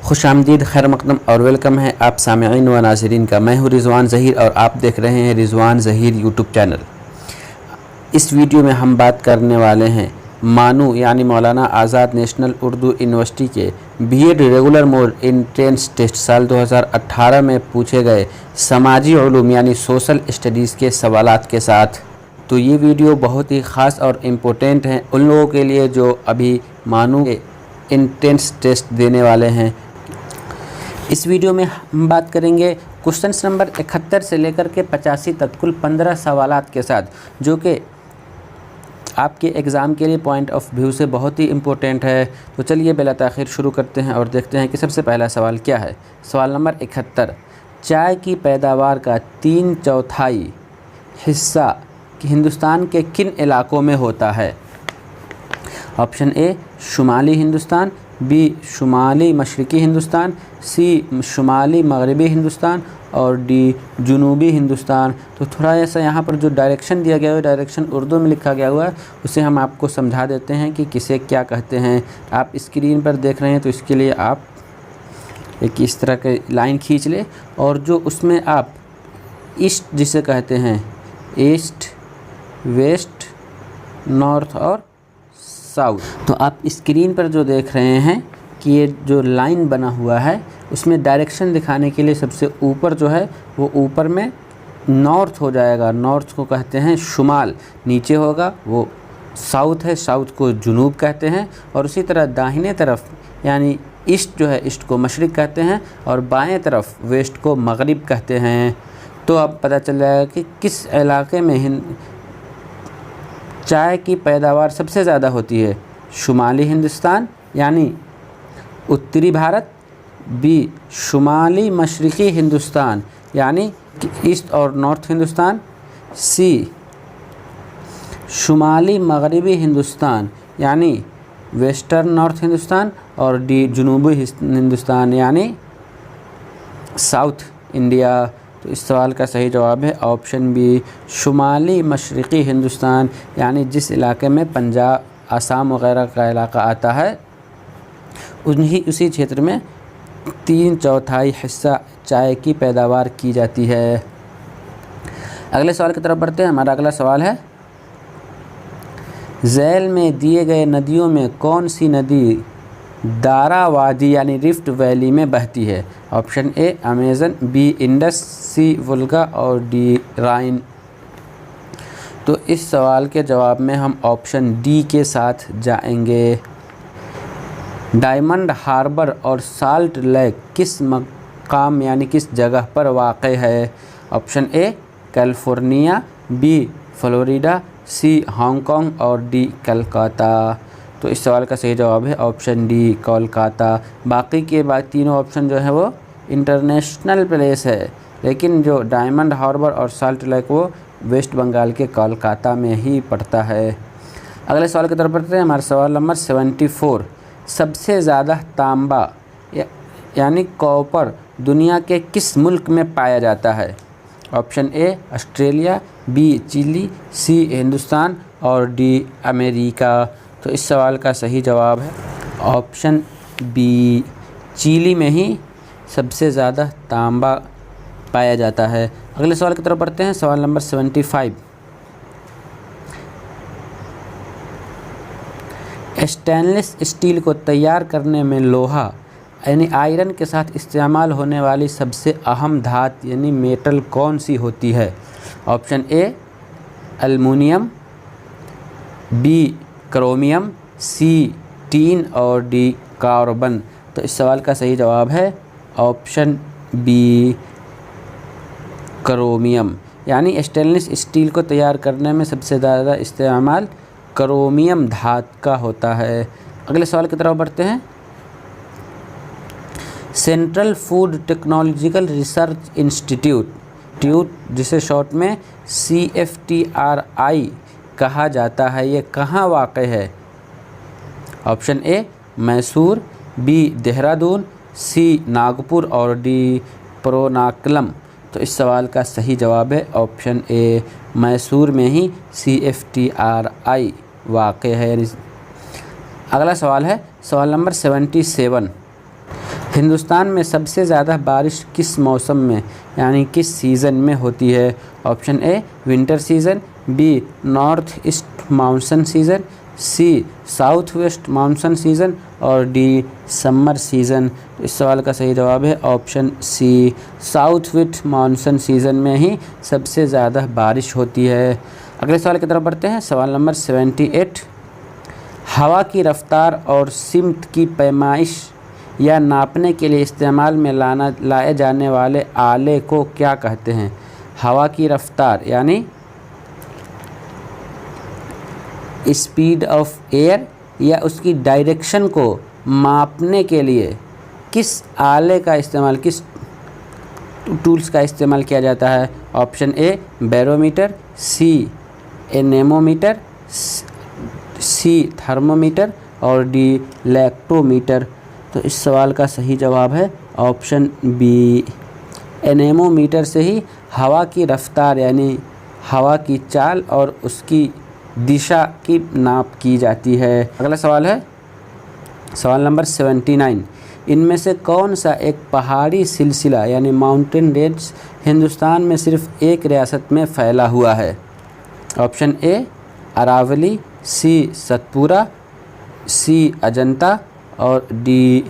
खुशामदीद, खैर मकदम और वेलकम है आप सामईन व नाज़रीन का। मैं हूँ रिज़वान ज़हीर और आप देख रहे हैं रिज़वान ज़हीर यूट्यूब चैनल। इस वीडियो में हम बात करने वाले हैं मानू यानी मौलाना आज़ाद नेशनल उर्दू यूनिवर्सिटी के BEd regular mode entrance test साल 2018 में पूछे गए समाजी उलूम यानी सोशल स्टडीज़ के सवालात के साथ। तो ये वीडियो बहुत ही ख़ास और इम्पोर्टेंट है उन लोगों के लिए जो अभी मानू एंट्रेंस टेस्ट देने वाले हैं। इस वीडियो में हम बात करेंगे क्वेश्चन नंबर 71 से लेकर के 85 तक कुल 15 सवालात के साथ, जो कि आपके एग्ज़ाम के लिए पॉइंट ऑफ व्यू से बहुत ही इम्पोर्टेंट है। तो चलिए बिला ताख़ीर शुरू करते हैं और देखते हैं कि सबसे पहला सवाल क्या है। सवाल नंबर 71, चाय की पैदावार का 3/4 हिस्सा हिंदुस्तान के किन इलाकों में होता है? ऑप्शन ए शुमाली हिंदुस्तान, बी शुमाली मशरक़ी हिंदुस्तान, सी शुमाली मगरबी हिंदुस्तान और डी जुनूबी हिंदुस्तान। तो थोड़ा सा यहाँ पर जो डायरेक्शन दिया गया है, डायरेक्शन उर्दू में लिखा गया हुआ है, उसे हम आपको समझा देते हैं कि किसे क्या कहते हैं। आप स्क्रीन पर देख रहे हैं तो इसके लिए आप एक इस तरह के लाइन खींच ले और जो उसमें आप ईस्ट जिसे कहते हैं, ईस्ट, वेस्ट, नॉर्थ और साउथ, तो आप स्क्रीन पर जो देख रहे हैं कि ये जो लाइन बना हुआ है उसमें डायरेक्शन दिखाने के लिए सबसे ऊपर जो है वो ऊपर में नॉर्थ हो जाएगा, नॉर्थ को कहते हैं शुमाल, नीचे होगा वो साउथ है, साउथ को जुनूब कहते हैं, और उसी तरह दाहिने तरफ यानी ईस्ट जो है, ईस्ट को मशरिक़ कहते हैं और बाएं तरफ वेस्ट को मगरिब कहते हैं। तो अब पता चल जाएगा कि किस इलाके में चाय की पैदावार सबसे ज़्यादा होती है। शुमाली हिंदुस्तान यानी उत्तरी भारत, बी शुमाली मशरक़ी हिंदुस्तान यानी ईस्ट और नॉर्थ हिंदुस्तान, सी शुमाली मगरबी हिंदुस्तान यानी वेस्टर्न नॉर्थ हिंदुस्तान और डी जुनूबी हिंदुस्तान यानी साउथ इंडिया। तो इस सवाल का सही जवाब है ऑप्शन बी शुमाली मशरक़ी हिंदुस्तान, यानी जिस इलाके में पंजाब, आसाम वगैरह का इलाका आता है उसी क्षेत्र में 3/4 हिस्सा चाय की पैदावार की जाती है। अगले सवाल की तरफ बढ़ते हैं। हमारा अगला सवाल है, झैल में दिए गए नदियों में कौन सी नदी दारा वादी यानी रिफ्ट वैली में बहती है? Option A Amazon, B Indus, C Volga और डी राइन। तो इस सवाल के जवाब में हम ऑप्शन डी के साथ जाएंगे। डायमंड हार्बर और साल्ट लेक किस मकाम यानी किस जगह पर वाक़ है? Option A California, B Florida, C Hong Kong और डी कलकत्ता। तो इस सवाल का सही जवाब है ऑप्शन डी कोलकाता। बाकी के बाद तीनों ऑप्शन जो है वो इंटरनेशनल प्लेस है, लेकिन जो डायमंड हार्बर और साल्ट लेक वो वेस्ट बंगाल के कोलकाता में ही पड़ता है। अगले सवाल की तरफ बढ़ते हैं। हमारा सवाल नंबर 74, सबसे ज़्यादा तांबा यानी कॉपर दुनिया के किस मुल्क में पाया जाता है? Option A Australia, B Chile, C Hindustan और डी अमेरिका। तो इस सवाल का सही जवाब है ऑप्शन बी, चिली में ही सबसे ज़्यादा तांबा पाया जाता है। अगले सवाल की तरफ बढ़ते हैं। सवाल नंबर 75, स्टेनलेस स्टील को तैयार करने में लोहा यानी आयरन के साथ इस्तेमाल होने वाली सबसे अहम धातु यानी मेटल कौन सी होती है? Option A aluminium, B chromium, C tin और डी कार्बन। तो इस सवाल का सही जवाब है ऑप्शन बी क्रोमियम, यानी स्टेनलेस स्टील को तैयार करने में सबसे ज़्यादा इस्तेमाल क्रोमियम धातु का होता है। अगले सवाल की तरफ बढ़ते हैं। Central food technological research institute जिसे शॉर्ट में CFTRI कहा जाता है, ये कहाँ वाक़ है? Option A Mysore, B Dehradun, C Nagpur और डी पुरोनाकलम। तो इस सवाल का सही जवाब है ऑप्शन ए मैसूर में ही CFTRI वाक़ है। अगला सवाल है सवाल नंबर 77, हिंदुस्तान में सबसे ज़्यादा बारिश किस मौसम में यानी किस सीज़न में होती है? Option A winter season, B north east monsoon season, C south west monsoon season और डी समर सीज़न। तो इस सवाल का सही जवाब है option C, south west monsoon season में ही सबसे ज़्यादा बारिश होती है। अगले सवाल की तरफ बढ़ते हैं। सवाल नंबर 78, हवा की रफ्तार और सिमत की पैमाइश या नापने के लिए इस्तेमाल में लाए जाने वाले आले को क्या कहते हैं? हवा की रफ्तार यानी स्पीड ऑफ एयर या उसकी डायरेक्शन को मापने के लिए किस आले का इस्तेमाल, किस टूल्स का इस्तेमाल किया जाता है? Option A barometer, C anemometer, C thermometer और डी लैक्टोमीटर। तो इस सवाल का सही जवाब है ऑप्शन बी, एनेमोमीटर से ही हवा की रफ्तार यानी हवा की चाल और उसकी दिशा की नाप की जाती है। अगला सवाल है सवाल नंबर 79, इनमें से कौन सा एक पहाड़ी सिलसिला यानी माउंटेन रेंज हिंदुस्तान में सिर्फ एक रियासत में फैला हुआ है? ऑप्शन ए अरावली, सी सतपुरा, सी अजंता और डी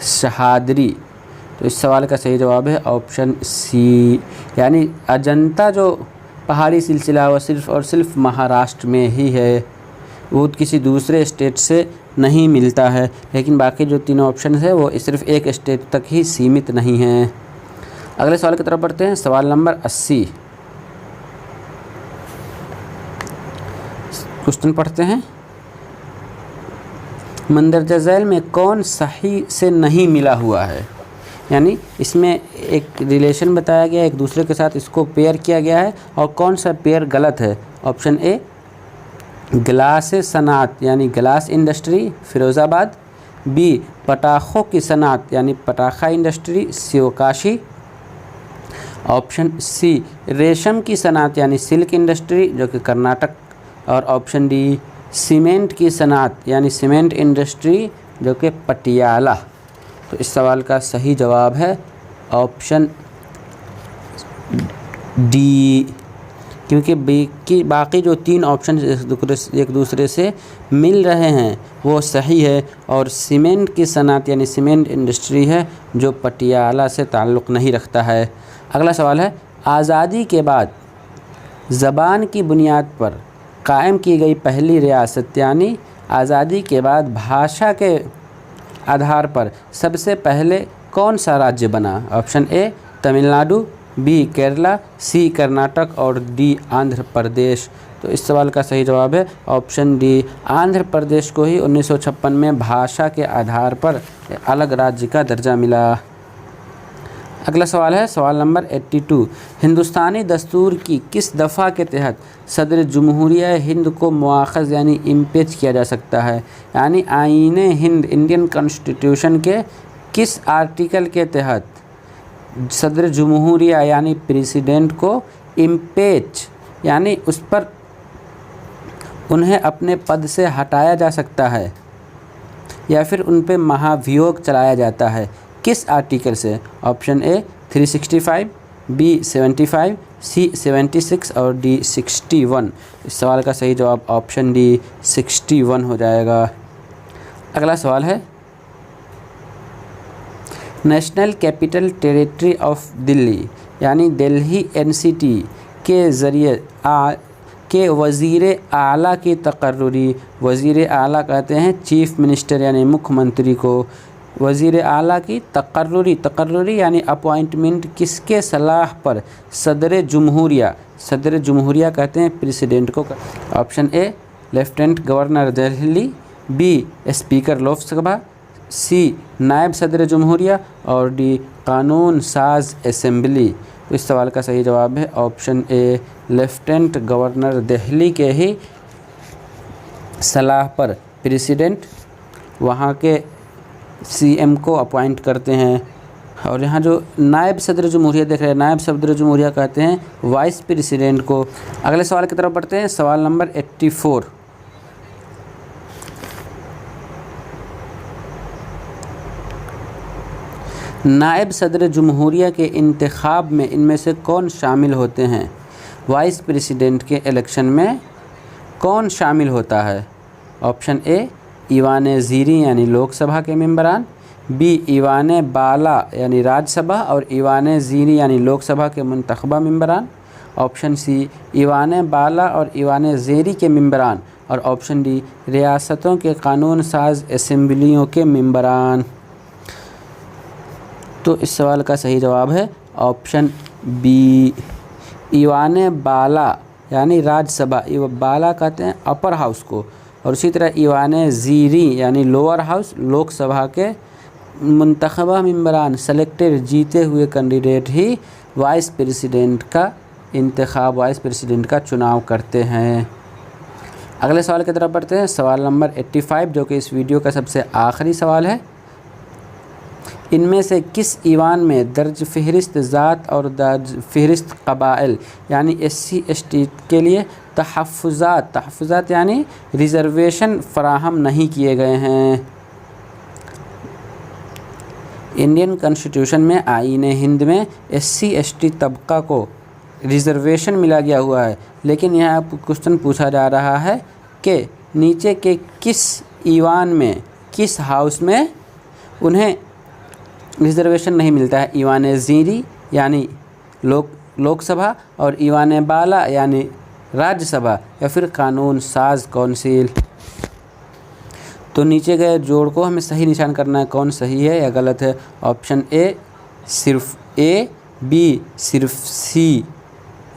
सहादरी। तो इस सवाल का सही जवाब है ऑप्शन सी, यानी अजंता जो पहाड़ी सिलसिला वो सिर्फ़ और सिर्फ महाराष्ट्र में ही है, वो किसी दूसरे स्टेट से नहीं मिलता है। लेकिन बाकी जो तीनों ऑप्शन है वो सिर्फ एक स्टेट तक ही सीमित नहीं हैं। अगले सवाल की तरफ बढ़ते हैं। सवाल नंबर 80, क्वेश्चन पढ़ते हैं। मंदरजा झैल में कौन सही से नहीं मिला हुआ है? यानी इसमें एक रिलेशन बताया गया है, एक दूसरे के साथ इसको पेयर किया गया है और कौन सा पेयर गलत है? ऑप्शन ए ग्लास सनात यानी ग्लास इंडस्ट्री फिरोज़ाबाद, बी पटाखों की सनात यानी पटाखा इंडस्ट्री शिवकाशी, ऑप्शन सी रेशम की सनात यानी सिल्क इंडस्ट्री जो कि कर्नाटक, और ऑप्शन डी सीमेंट की सनात यानी सीमेंट इंडस्ट्री जो कि पटियाला। तो इस सवाल का सही जवाब है ऑप्शन डी, क्योंकि बाकी जो तीन ऑप्शन एक दूसरे से मिल रहे हैं वो सही है और सीमेंट की सनात यानी सीमेंट इंडस्ट्री है जो पटियाला से ताल्लुक़ नहीं रखता है। अगला सवाल है, आज़ादी के बाद ज़बान की बुनियाद पर कायम की गई पहली रियासत यानी आज़ादी के बाद भाषा के आधार पर सबसे पहले कौन सा राज्य बना? Option A Tamil Nadu, B Kerala, C Karnataka और डी आंध्र प्रदेश। तो इस सवाल का सही जवाब है ऑप्शन डी, आंध्र प्रदेश को ही 1956 में भाषा के आधार पर अलग राज्य का दर्जा मिला। अगला सवाल है सवाल नंबर 82, हिंदुस्तानी दस्तूर की किस दफ़ा के तहत सदर जमहूरिया हिंद को मुआख़ज़ यानी इम्पीच किया जा सकता है? यानी आईने हिंद इंडियन कॉन्स्टिट्यूशन के किस आर्टिकल के तहत सदर जमहूरिया यानी प्रेसिडेंट को इम्पीच यानी उस पर उन्हें अपने पद से हटाया जा सकता है या फिर उन पर महाभियोग चलाया जाता है? किस आर्टिकल से? ऑप्शन ए 365, बी 75, सी 76 और डी 61। इस सवाल का सही जवाब ऑप्शन डी 61 हो जाएगा। अगला सवाल है, national capital territory of Delhi यानी दिल्ली एनसीटी के ज़रिए के वज़ीर आला की तकर्रुरी, वज़ीर आला कहते हैं चीफ़ मिनिस्टर यानी मुख्यमंत्री को, वज़ीर आला की तकर्रुरी यानी अपॉइंटमेंट किसके सलाह पर सदर जमहूरिया कहते हैं प्रेसिडेंट को? Option A lieutenant governor Delhi, B speaker Lok Sabha, C नायब सदर जमहूरिया और डी कानून साज असेंबली। तो इस सवाल का सही जवाब है option A lieutenant governor Delhi के ही सलाह पर प्रेसिडेंट वहाँ के सीएम को अपॉइंट करते हैं। और यहाँ जो नायब सदर जमहूरिया देख रहे हैं, नायब सदर जमहूरिया कहते हैं वाइस प्रेसिडेंट को। अगले सवाल की तरफ बढ़ते हैं। सवाल नंबर 84, नायब सदर जमहूरिया के इंतखाब में इनमें से कौन शामिल होते हैं? वाइस प्रेसिडेंट के इलेक्शन में कौन शामिल होता है? ऑप्शन ए ईवान ज़ीरी यानी लोकसभा के मेंबरान, बी ईवान बाला यानी राज्यसभा और ईवान ज़ीरी यानी लोकसभा के मुंतखबा मेंबरान, ऑप्शन सी ईवान बाला और ईवान ज़ेरी के मेंबरान, और ऑप्शन डी रियासतों के कानून साज असम्बलियों के मेंबरान। तो इस सवाल का सही जवाब है ऑप्शन बी ईवान बाला यानी राज्यसभा, बाला कहते हैं अपर हाउस को, और उसी तरह ईवान ज़ीरी यानी लोअर हाउस लोकसभा के मुंतखबा मेंबरान सेलेक्टेड जीते हुए कैंडिडेट ही वाइस प्रेसिडेंट का इंतखाब, वाइस प्रेसिडेंट का चुनाव करते हैं। अगले सवाल की तरफ बढ़ते हैं, सवाल नंबर 85 जो कि इस वीडियो का सबसे आखिरी सवाल है। इनमें से किस ईवान में दर्ज फ़हरिस्त ज़ात और दर्ज फ़हरिस्त क़बाइल यानी SC ST के लिए तहफ़्फ़ुज़ात यानी रिज़र्वेशन फ़राहम नहीं किए गए हैं? इंडियन कॉन्स्टिट्यूशन में आईन हिंद में SC ST तबका को रिज़र्वेशन मिला गया हुआ है, लेकिन यहाँ क्वेश्चन पूछा जा रहा है कि नीचे के किस ईवान में, किस हाउस में उन्हें रिज़र्वेशन नहीं मिलता है? ईवान ज़ीरी यानी लोकसभा और ईवान बाला यानी राज्यसभा या फिर कानून साज कौंसिल। तो नीचे गए जोड़ को हमें सही निशान करना है, कौन सही है या गलत है। ऑप्शन ए सिर्फ ए, बी सिर्फ सी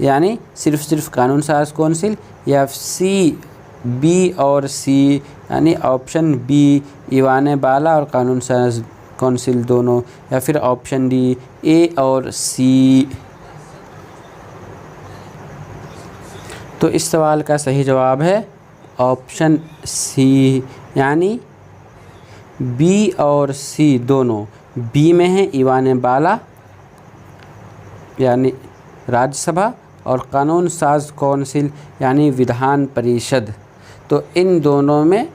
यानी सिर्फ कानून साज कौंसिल, या सी बी और सी यानी ऑप्शन बी ईवान बाला और कानून साज कौंसिल दोनों, या फिर ऑप्शन डी ए और सी। तो इस सवाल का सही जवाब है ऑप्शन सी यानी बी और सी दोनों। बी में है ईवान बाला यानी राज्यसभा और कानून साज कौंसिल यानी विधान परिषद। तो इन दोनों में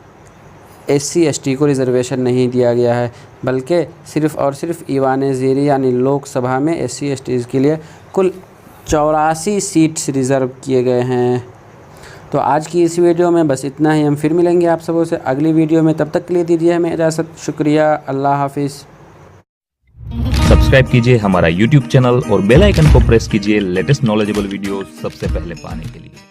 SC ST को रिज़र्वेशन नहीं दिया गया है, बल्कि सिर्फ़ और सिर्फ ईवान ज़ीरी यानी लोकसभा में SC ST के लिए कुल 84 सीट्स रिज़र्व किए गए हैं। तो आज की इस वीडियो में बस इतना ही। हम फिर मिलेंगे आप सबों से अगली वीडियो में, तब तक के लिए दीजिए हमें इजाज़त। शुक्रिया, अल्लाह हाफिज़। सब्सक्राइब कीजिए हमारा YouTube चैनल और बेल आइकन को प्रेस कीजिए लेटेस्ट नॉलेजेबल वीडियो सबसे पहले पाने के लिए।